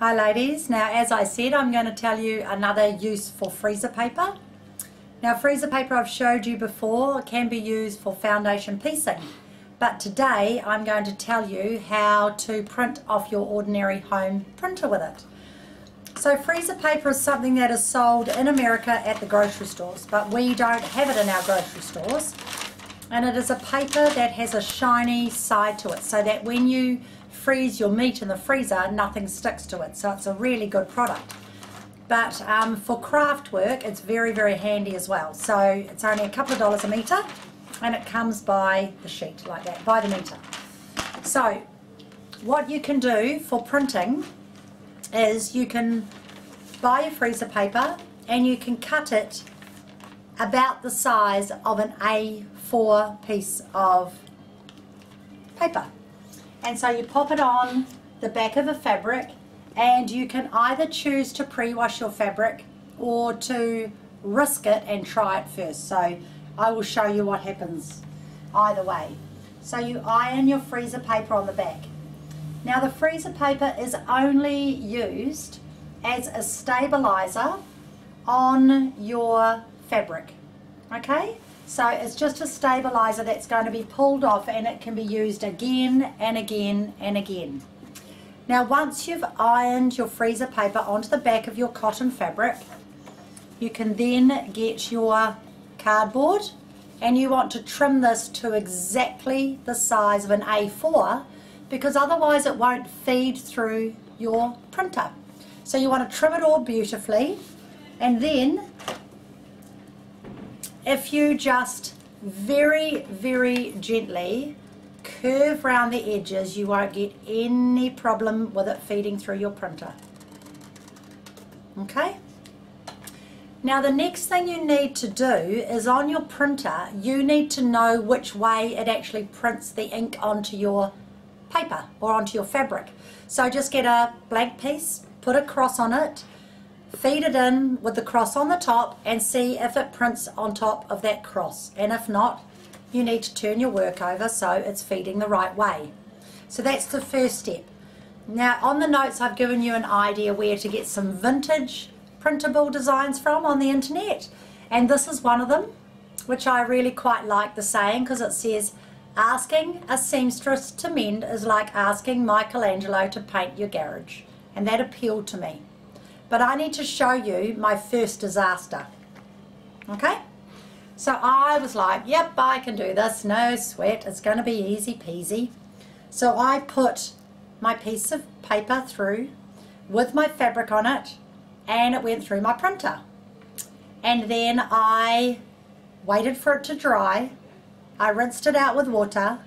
Hi ladies, now as I said I'm going to tell you another use for freezer paper. Now freezer paper I've showed you before can be used for foundation piecing, but today I'm going to tell you how to print off your ordinary home printer with it. So freezer paper is something that is sold in America at the grocery stores, but we don't have it in our grocery stores, and it is a paper that has a shiny side to it so that when you freeze your meat in the freezer nothing sticks to it, so it's a really good product. But for craft work it's very handy as well. So it's only a couple of dollars a metre and it comes by the sheet like that, by the metre. So what you can do for printing is you can buy your freezer paper and you can cut it about the size of an A4 piece of paper. And so you pop it on the back of a fabric, and you can either choose to pre-wash your fabric or to risk it and try it first. So I will show you what happens either way. So you iron your freezer paper on the back. Now the freezer paper is only used as a stabilizer on your fabric, okay? So it's just a stabilizer that's going to be pulled off, and it can be used again and again and again. Now once you've ironed your freezer paper onto the back of your cotton fabric, you can then get your cardboard, and you want to trim this to exactly the size of an A4 because otherwise it won't feed through your printer. So you want to trim it all beautifully, and then if you just very gently curve around the edges, you won't get any problem with it feeding through your printer. Okay? Now the next thing you need to do is on your printer, you need to know which way it actually prints the ink onto your paper or onto your fabric. So just get a blank piece, put a cross on it, feed it in with the cross on the top and see if it prints on top of that cross, and if not you need to turn your work over so it's feeding the right way. So that's the first step. Now on the notes I've given you an idea where to get some vintage printable designs from on the internet, and this is one of them, which I really quite like the saying, because it says asking a seamstress to mend is like asking Michelangelo to paint your garage, and that appealed to me. But I need to show you my first disaster. Okay? So I was like, yep, I can do this, no sweat, it's going to be easy peasy. So I put my piece of paper through with my fabric on it, and it went through my printer. And then I waited for it to dry, I rinsed it out with water,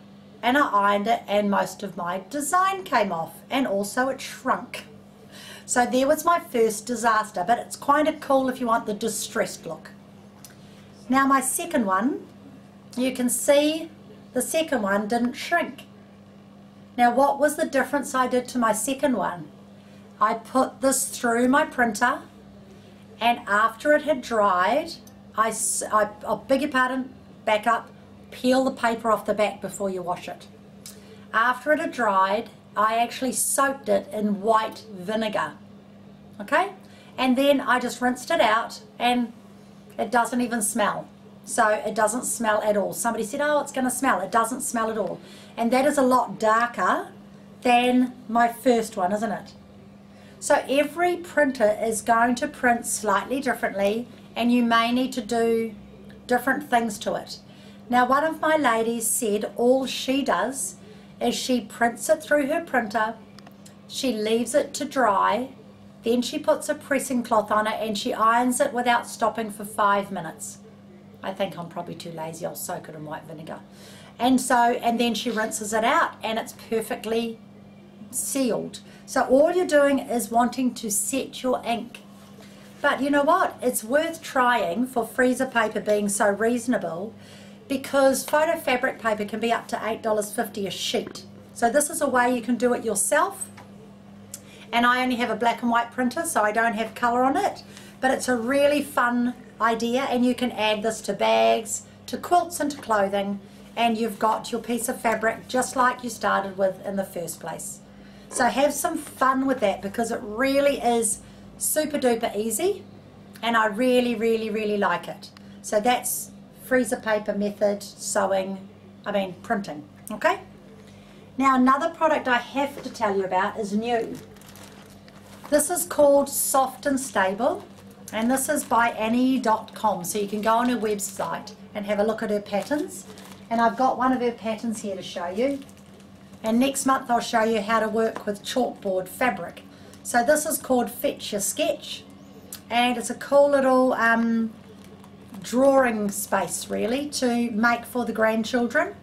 and I ironed it, and most of my design came off, and also it shrunk. So there was my first disaster, but it's kind of cool if you want the distressed look. Now my second one, you can see the second one didn't shrink. Now what was the difference I did to my second one? I put this through my printer, and after it had dried, I beg your pardon, back up, peel the paper off the back before you wash it. After it had dried, I actually soaked it in white vinegar, okay? And then I just rinsed it out, and it doesn't even smell. So it doesn't smell at all. Somebody said, oh, it's going to smell. It doesn't smell at all. And that is a lot darker than my first one, isn't it? So every printer is going to print slightly differently, and you may need to do different things to it. Now one of my ladies said all she does is she prints it through her printer, she leaves it to dry, then she puts a pressing cloth on it and she irons it without stopping for 5 minutes. I think I'm probably too lazy, I'll soak it in white vinegar. And then she rinses it out, and it's perfectly sealed. So all you're doing is wanting to set your ink. But you know what? It's worth trying for freezer paper being so reasonable, because photo fabric paper can be up to $8.50 a sheet. So this is a way you can do it yourself. And I only have a black and white printer, so I don't have colour on it. But it's a really fun idea, and you can add this to bags, to quilts and to clothing, and you've got your piece of fabric just like you started with in the first place. So have some fun with that, because it really is super duper easy and I really, really, really like it. So that's freezer paper method printing. Okay. Now another product I have to tell you about is new. This is called Soft and Stable, and this is by Annie.com, so you can go on her website and have a look at her patterns. And I've got one of her patterns here to show you. And next month I'll show you how to work with chalkboard fabric. So this is called Fetch Your Sketch, and it's a cool little drawing space really to make for the grandchildren.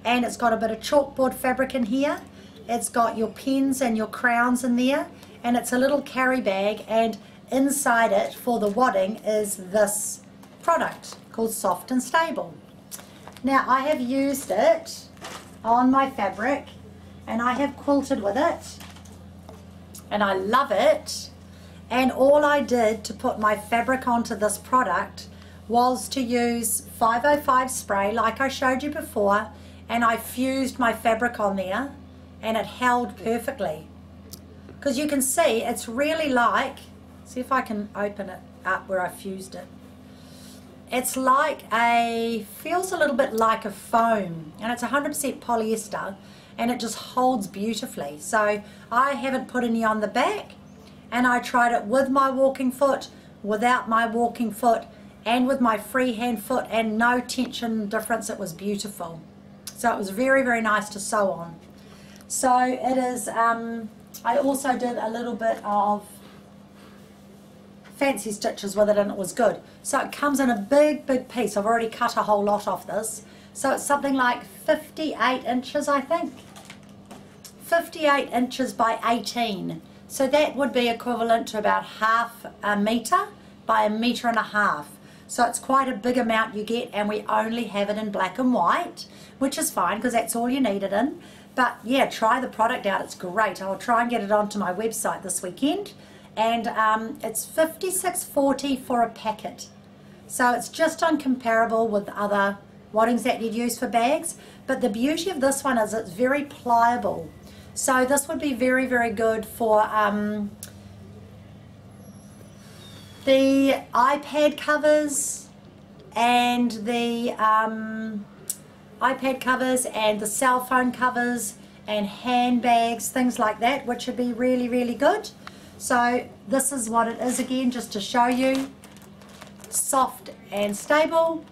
And it's got a bit of chalkboard fabric in here. It's got your pens and your crowns in there, and it's a little carry bag, and inside it for the wadding is this product called Soft and Stable. Now I have used it on my fabric and I have quilted with it and I love it, and all I did to put my fabric onto this product was to use 505 spray like I showed you before, and I fused my fabric on there and it held perfectly. Because you can see it's really like, see if I can open it up where I fused it. It's like feels a little bit like a foam, and it's 100% polyester, and it just holds beautifully. So I haven't put any on the back, and I tried it with my walking foot, without my walking foot, and with my freehand foot, and no tension difference. It was beautiful. So it was very, very nice to sew on. So it is, I also did a little bit of fancy stitches with it, and it was good. So it comes in a big, big piece. I've already cut a whole lot off this. So it's something like 58 inches, I think. 58 inches by 18. So that would be equivalent to about half a metre by a metre and a half. So it's quite a big amount you get, and we only have it in black and white, which is fine because that's all you need it in. But yeah, try the product out. It's great. I'll try and get it onto my website this weekend. And it's $56.40 for a packet. So it's just uncomparable with other waddings that you'd use for bags. But the beauty of this one is it's very pliable. So this would be very, very good for the iPad covers and the iPad covers and the cell phone covers and handbags, things like that, which would be really, really good. So this is what it is again, just to show you. Soft and Stable,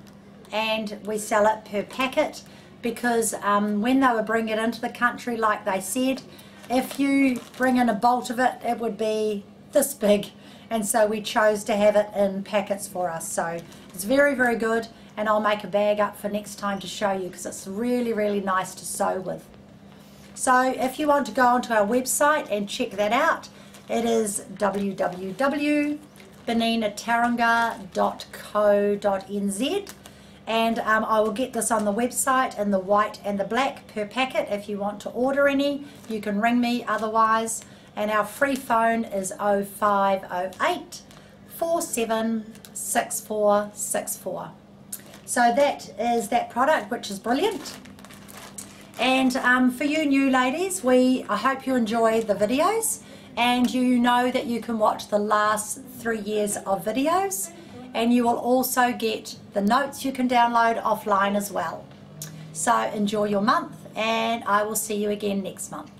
and we sell it per packet because when they were bringing it into the country, like they said, if you bring in a bolt of it, it would be this big, and so we chose to have it in packets for us. So it's very, very good, and I'll make a bag up for next time to show you because it's really, really nice to sew with. So if you want to go onto our website and check that out, it is www.berninataranga.co.nz, and I will get this on the website in the white and the black per packet. If you want to order any, you can ring me otherwise, and our free phone is 0508 476464. So that is that product, which is brilliant. And for you new ladies, I hope you enjoy the videos, and you know that you can watch the last 3 years of videos, and you will also get the notes you can download offline as well. So enjoy your month, and I will see you again next month.